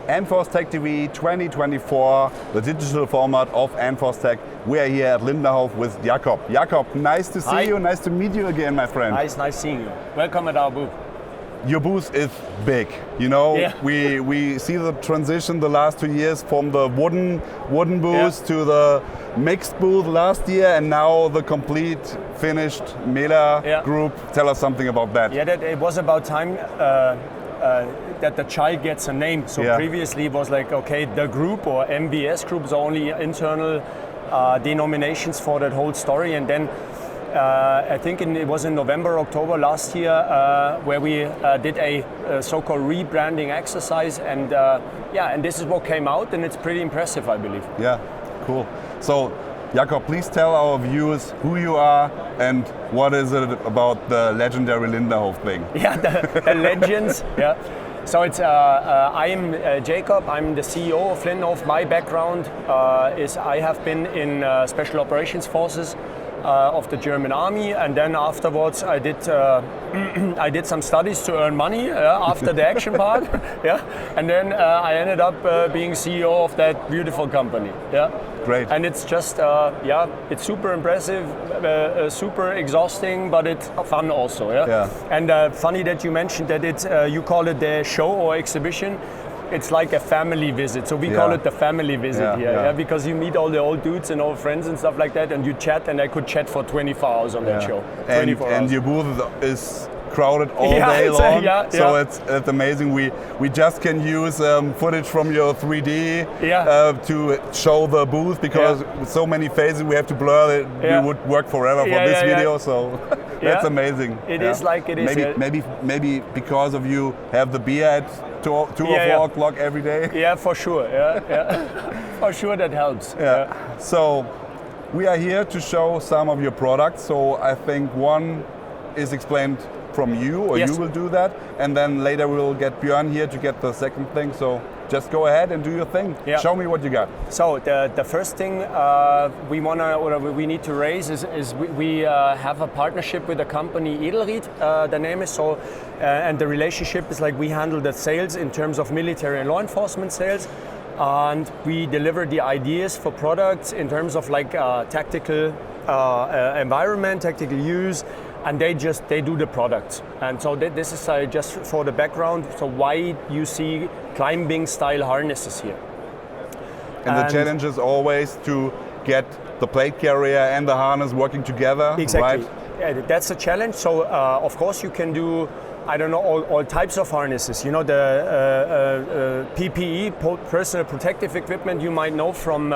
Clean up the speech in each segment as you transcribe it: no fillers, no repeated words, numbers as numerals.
Nuremberg Tech TV 2024, the digital format of Nuremberg Tech. We are here at Lindnerhof with Jakob. Jakob, nice to see you, nice to meet you again, my friend. Nice seeing you. Welcome at our booth. Your booth is big, you know. Yeah. We see the transition the last 2 years from the wooden booth to the mixed booth last year, and now the complete finished Mela group. Tell us something about that. Yeah, it was about time that the child gets a name. So previously it was like, okay, the group or MBS groups are only internal denominations for that whole story, and then I think it was in November, October last year where we did a so-called rebranding exercise, and and this is what came out, and it's pretty impressive, I believe. Yeah, cool. So, Jakob, please tell our viewers who you are and what is it about the legendary Lindnerhof thing. Yeah, the legends. Yeah. So it's I'm Jakob. I'm the CEO of Lindnerhof. My background is I have been in special operations forces of the German army, and then afterwards I did did some studies to earn money after the action part, and then I ended up being CEO of that beautiful company. Great. And it's just it's super impressive, super exhausting, but it's fun also. And funny that you mentioned that it's you call it the show or exhibition. It's like a family visit, so we call it the family visit here, because you meet all the old dudes and old friends and stuff like that, and you chat, and I could chat for 24 hours on that show. And your booth is crowded all day long, so it's amazing. We just can use footage from your 3D to show the booth, because with so many faces we have to blur it. We would work forever for this video, so that's amazing. It is like it is. Maybe because of you have the beer at 2 or 4 o'clock every day. Yeah, for sure. For sure that helps. So we are here to show some of your products. So I think one is explained from you, or you will do that, and then later we'll get Björn here to get the second thing. So just go ahead and do your thing. Show me what you got. So the first thing we need to raise is we have a partnership with a company, Edelried, the name is. So and the relationship is like we handle the sales in terms of military and law enforcement sales, and we deliver the ideas for products in terms of like tactical environment, tactical use, and they do the products. And so this is just for the background, so why you see climbing style harnesses here. And the challenge is always to get the plate carrier and the harness working together, exactly. Right? Yeah, that's a challenge. So of course you can do, I don't know, all types of harnesses. You know, the PPE, personal protective equipment, you might know from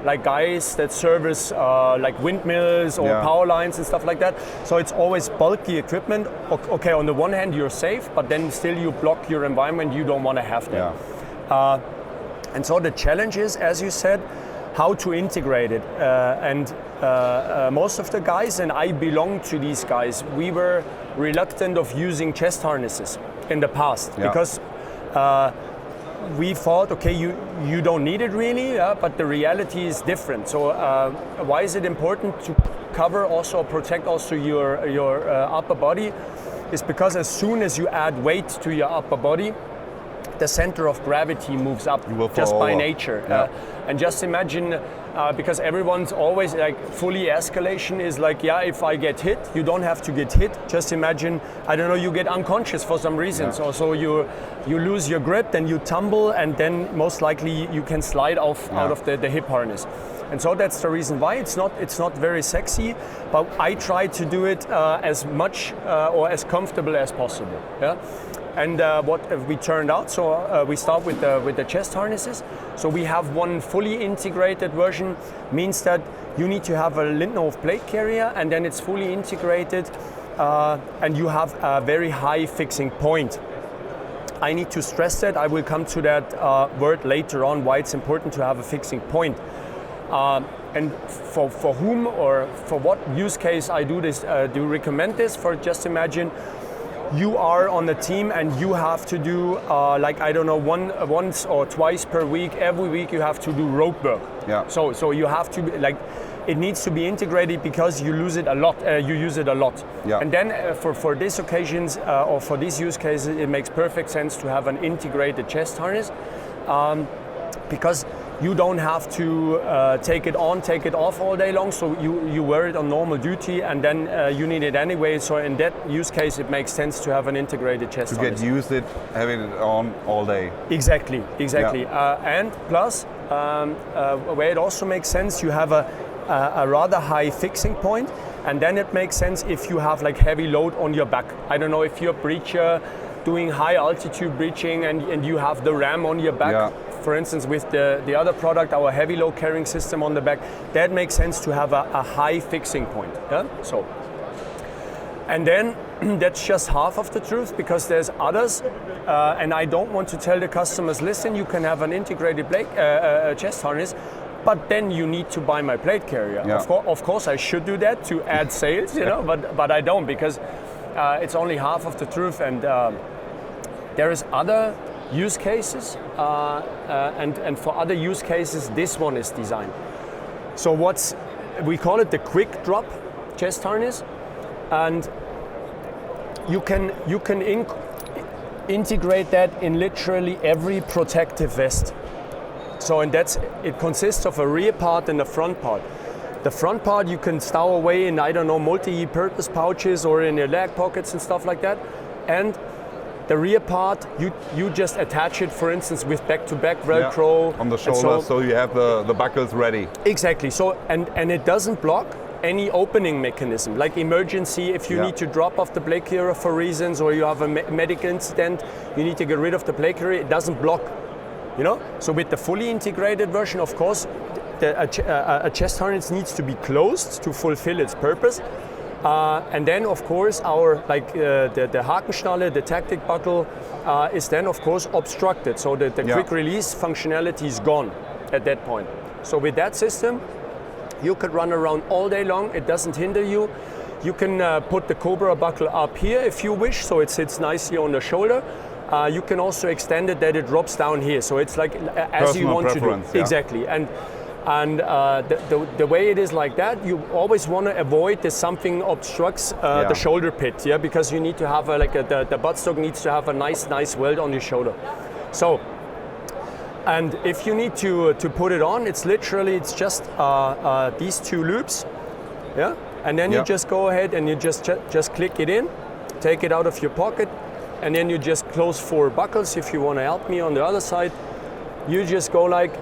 like guys that service like windmills or power lines and stuff like that. So it's always bulky equipment. Okay, on the one hand you're safe, but then still you block your environment. You don't want to have that. And so the challenge is, as you said, how to integrate it. And most of the guys, and I belong to these guys, we were reluctant of using chest harnesses in the past because we thought, okay, you don't need it really, but the reality is different. So why is it important to cover also, protect also your upper body? Is because as soon as you add weight to your upper body, the center of gravity moves up just by nature. And just imagine, because everyone's always like, fully escalation is like, if I get hit, you don't have to get hit. Just imagine, I don't know, you get unconscious for some reason. So you lose your grip, then you tumble, and then most likely you can slide out of the hip harness. And so that's the reason why it's not very sexy, but I try to do it as much or as comfortable as possible. And what we turned out, so we start with the chest harnesses. So we have one fully integrated version, means that you need to have a Lindnerhof plate carrier, and then it's fully integrated, and you have a very high fixing point. I need to stress that. I will come to that word later on, why it's important to have a fixing point. And for whom or for what use case I do this, do recommend this? For just imagine, you are on the team and you have to do like, I don't know, once or twice per week, every week you have to do rope work. So you have to like, it needs to be integrated because you use it a lot. And then for these occasions or for these use cases, it makes perfect sense to have an integrated chest harness. because you don't have to take it on, take it off all day long, so you wear it on normal duty, and then you need it anyway. So in that use case, it makes sense to have an integrated chest harness. To get used it, having it on all day. Exactly. Yeah. And plus, where it also makes sense, you have a rather high fixing point, and then it makes sense if you have like heavy load on your back. I don't know if you're a breacher, doing high altitude breaching, and you have the ram on your back. Yeah. For instance, with the other product, our heavy load carrying system on the back, that makes sense to have a high fixing point. Yeah? So, and then that's just half of the truth, because there's others, and I don't want to tell the customers, listen, you can have an integrated chest harness, but then you need to buy my plate carrier. Yeah. Of course, I should do that to add sales, you know, but I don't, because it's only half of the truth, and there is other use cases, and for other use cases, this one is designed. So we call it the quick drop chest harness, and you can integrate that in literally every protective vest. So it consists of a rear part and a front part. The front part you can stow away in, I don't know, multi-purpose pouches or in your leg pockets and stuff like that, and the rear part, you just attach it, for instance, with back-to-back Velcro. Yeah, on the shoulder, so you have the buckles ready. Exactly. So and it doesn't block any opening mechanism. Like emergency, if you need to drop off the plate carrier for reasons, or you have a medical incident, you need to get rid of the plate carrier, it doesn't block. You know. So with the fully integrated version, of course, a chest harness needs to be closed to fulfill its purpose. And then, of course, our the Hakenschnalle, the Taktik buckle, is then, of course, obstructed. So the quick release functionality is gone at that point. So with that system, you could run around all day long. It doesn't hinder you. You can put the Cobra buckle up here if you wish, so it sits nicely on the shoulder. You can also extend it that it drops down here. So it's like as personal you want to do. Yeah. Exactly. And the way it is like that, you always want to avoid that something obstructs the shoulder pit, because you need to have the buttstock needs to have a nice weld on your shoulder. So, and if you need to put it on, it's just these two loops, and then you just go ahead and you just click it in, take it out of your pocket, and then you just close 4 buckles. If you want to help me on the other side, you just go like,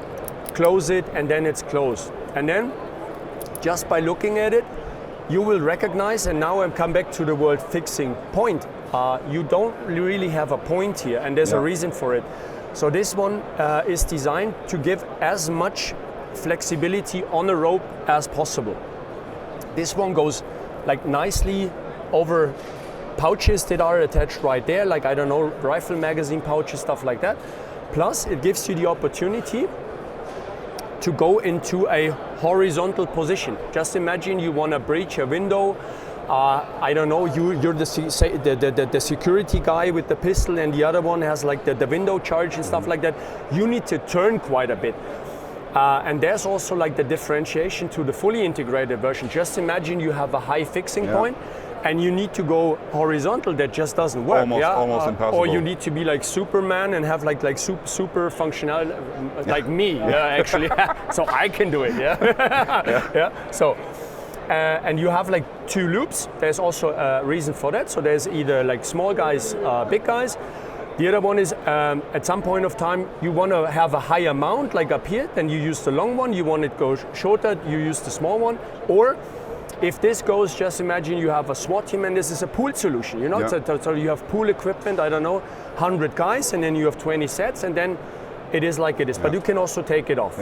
close it, and then it's closed. And then, just by looking at it, you will recognize, and now I'm come back to the word fixing point. You don't really have a point here, and there's a reason for it. So this one is designed to give as much flexibility on a rope as possible. This one goes like nicely over pouches that are attached right there, like, I don't know, rifle magazine pouches, stuff like that. Plus, it gives you the opportunity to go into a horizontal position. Just imagine you want to breach a window. I don't know, you're the security guy with the pistol, and the other one has like the window charge and stuff like that. You need to turn quite a bit. And there's also like the differentiation to the fully integrated version. Just imagine you have a high fixing point, and you need to go horizontal. That just doesn't work. Almost impossible. Or you need to be like Superman and have like super functional, like me, actually. So I can do it, So, and you have like 2 loops. There's also a reason for that. So there's either like small guys, big guys. The other one is at some point of time you want to have a higher mount, like up here, then you use the long one. You want it to go shorter, you use the small one. Or if this goes, just imagine you have a SWAT team, and this is a pooled solution, you know? So you have pool equipment, I don't know, 100 guys, and then you have 20 sets, and then it is like it is. But you can also take it off.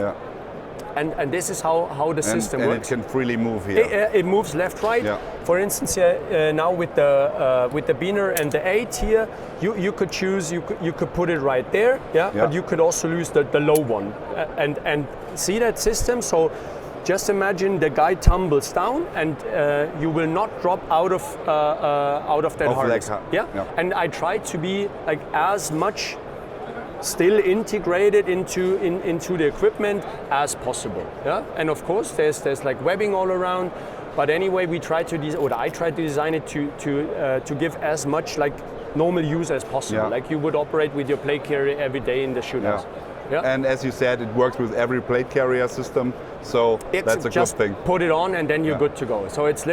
And this is how the system works. And it can freely move here. It moves left, right. For instance, now with the Beaner and the 8 here, you could choose, you could put it right there, but you could also use the low one. And see that system? So just imagine the guy tumbles down, and you will not drop out of that harness. And I try to be like as much still integrated into the equipment as possible. And of course there's like webbing all around, but anyway I try to design it to give as much like normal use as possible, like you would operate with your plate carrier every day in the shoothouse. And as you said, it works with every plate carrier system. So that's a good thing. Put it on and then you're good to go. So it's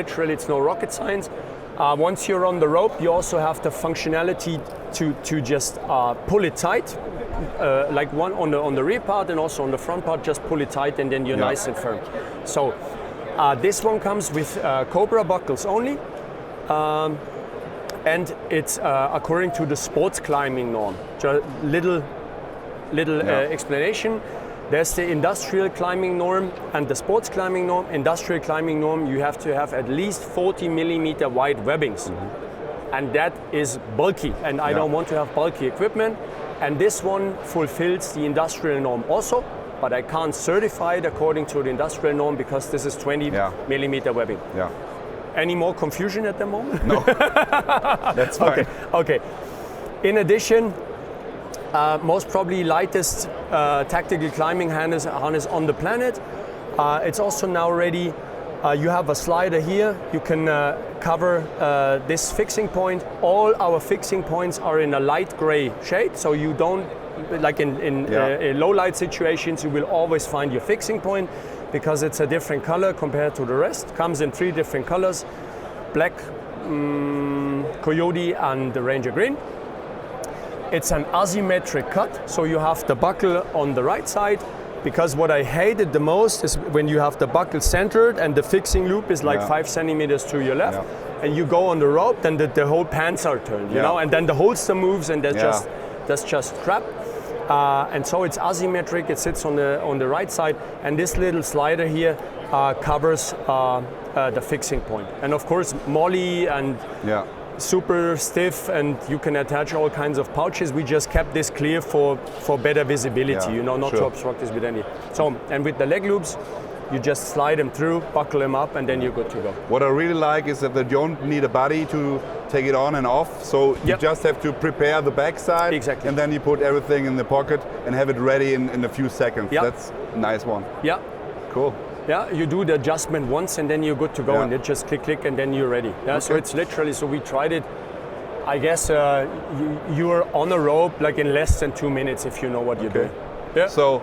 no rocket science. Once you're on the rope, you also have the functionality to just pull it tight, like one on the rear part and also on the front part. Just pull it tight and then you're nice and firm. So this one comes with Cobra buckles only, and it's according to the sports climbing norm. Just little explanation. There's the industrial climbing norm and the sports climbing norm. Industrial climbing norm, you have to have at least 40 millimeter wide webbings. And that is bulky, and I don't want to have bulky equipment. And this one fulfills the industrial norm also, but I can't certify it according to the industrial norm because this is 20 millimeter webbing. Any more confusion at the moment? No, that's fine. Okay. In addition, most probably lightest tactical climbing harness on the planet. It's also now ready. You have a slider here. You can cover this fixing point. All our fixing points are in a light gray shade, so you don't, like in low light situations, you will always find your fixing point because it's a different color compared to the rest. Comes in 3 different colors: black, coyote, and the Ranger green. It's an asymmetric cut, so you have the buckle on the right side, because what I hated the most is when you have the buckle centered and the fixing loop is like 5 centimeters to your left, and you go on the rope, then the whole pants are turned, you know, and then the holster moves, and that's just crap. And so it's asymmetric. It sits on the right side, and this little slider here covers the fixing point. And of course, molly and super stiff, and you can attach all kinds of pouches. We just kept this clear for better visibility, you know, not to obstruct this with any. So, and with the leg loops, you just slide them through, buckle them up, and then you're good to go. What I really like is that they don't need a body to take it on and off, so you just have to prepare the backside, and then you put everything in the pocket and have it ready in a few seconds. That's a nice one. Yeah. Cool. Yeah, you do the adjustment once and then you're good to go, and it just click and then you're ready. So it's literally, so we tried it, I guess you're on a rope like in less than 2 minutes if you know what you're doing. So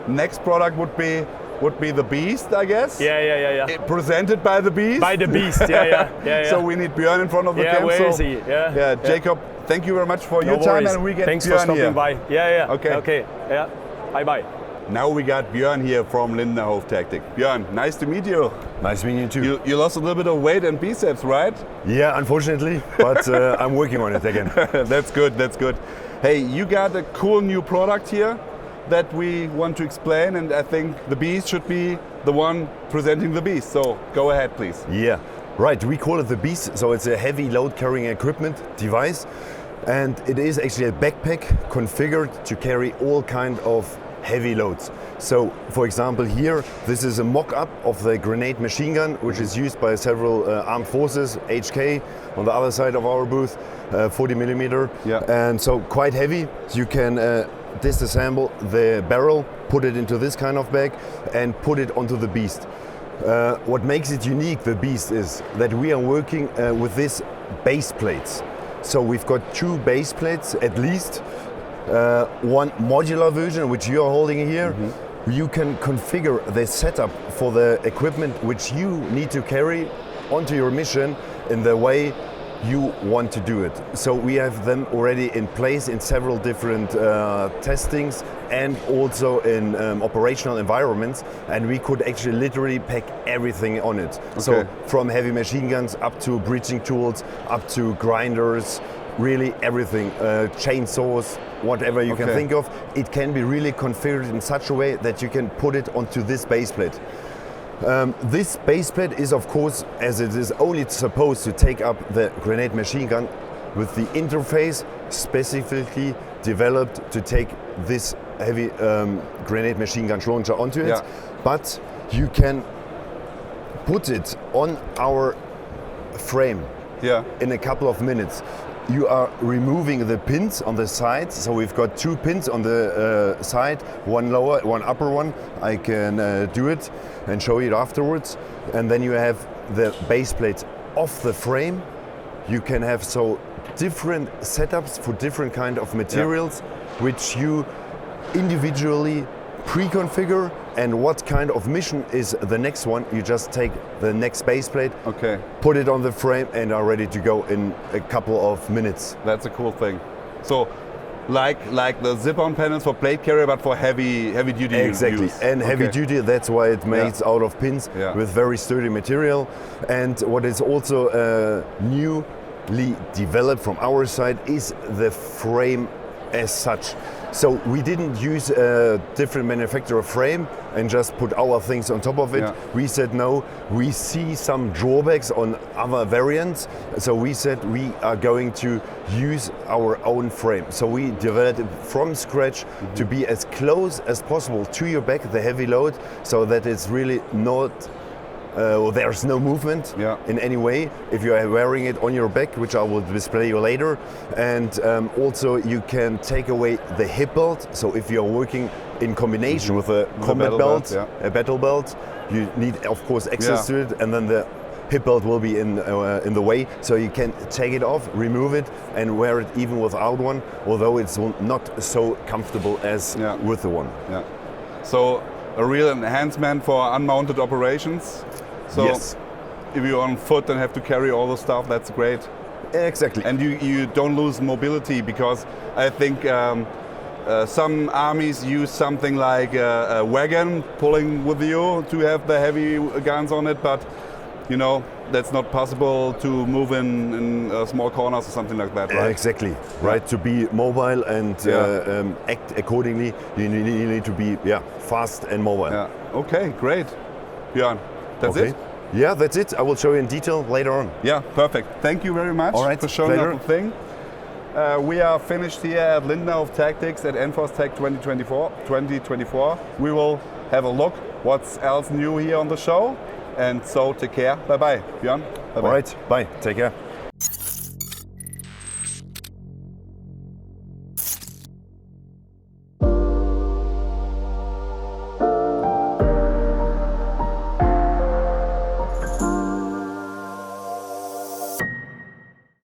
next product would be the Beast, I guess? Yeah. Presented by the Beast? By the Beast, yeah. So we need Björn in front of the camera. Where is he? Yeah, Jakob, thank you very much for your time, and we get Thanks Björn for stopping here. by. Okay. Yeah. Bye. Now we got Björn here from Lindnerhof Taktik. Björn, nice to meet you. Nice meeting you too. You lost a little bit of weight and biceps, right? Yeah, unfortunately, but I'm working on it again. That's good. Hey, you got a cool new product here that we want to explain, and I think the Beast should be the one presenting the Beast. So go ahead, please. Yeah, right. We call it the Beast. So it's a heavy load carrying equipment device, and it is actually a backpack configured to carry all kind of heavy loads. So, for example, here, this is a mock-up of the grenade machine gun, which is used by several armed forces, HK, on the other side of our booth, 40 millimeter. And so quite heavy. You can disassemble the barrel, put it into this kind of bag, and put it onto the Beast. What makes it unique, the Beast, is that we are working with these base plates. So we've got 2 base plates at least. One modular version, which you are holding here. You can configure the setup for the equipment which you need to carry onto your mission in the way you want to do it. So we have them already in place in several different testings and also in operational environments, and we could actually literally pack everything on it. So from heavy machine guns up to breaching tools, up to grinders, really everything, chainsaws, whatever you can think of, it can be really configured in such a way that you can put it onto this base plate. This base plate is, of course, as it is only supposed to take up the grenade machine gun, with the interface specifically developed to take this heavy grenade machine gun launcher onto it. But you can put it on our frame in a couple of minutes. You are removing the pins on the sides, so we've got 2 pins on the side, one lower, one upper one. I can do it and show you afterwards. And then you have the base plate off the frame. You can have so different setups for different kind of materials, which you individually pre-configure, and what kind of mission is the next one. You just take the next base plate, put it on the frame, and are ready to go in a couple of minutes. That's a cool thing. So, like the zip-on panels for plate carrier, but for heavy duty exactly use. And heavy duty, that's why it made out of pins with very sturdy material. And what is also newly developed from our side is the frame as such. So we didn't use a different manufacturer frame and just put our things on top of it. We said no, we see some drawbacks on other variants. So we said we are going to use our own frame. So we developed it from scratch to be as close as possible to your back, the heavy load, so that it's really not there's no movement in any way if you are wearing it on your back, which I will display you later. And also you can take away the hip belt. So if you're working in combination with a combat belt, a battle belt, you need of course access to it, and then the hip belt will be in the way, so you can take it off, remove it, and wear it even without one, although it's not so comfortable as with the one. So a real enhancement for unmounted operations. So if you're on foot and have to carry all the stuff, that's great. Exactly. And you don't lose mobility, because I think some armies use something like a wagon pulling with you to have the heavy guns on it, but you know, that's not possible to move in small corners or something like that, right? Exactly, right. To be mobile and act accordingly, you need to be fast and mobile. Okay, great. Björn, that's it? Yeah, that's it. I will show you in detail later on. Yeah, perfect. Thank you very much for showing us the thing. We are finished here at Lindnerhof Taktiks at Enforce Tech 2024. We will have a look what's else new here on the show. And so take care. Bye-bye. Björn. Bye-bye. All right. Bye. Take care.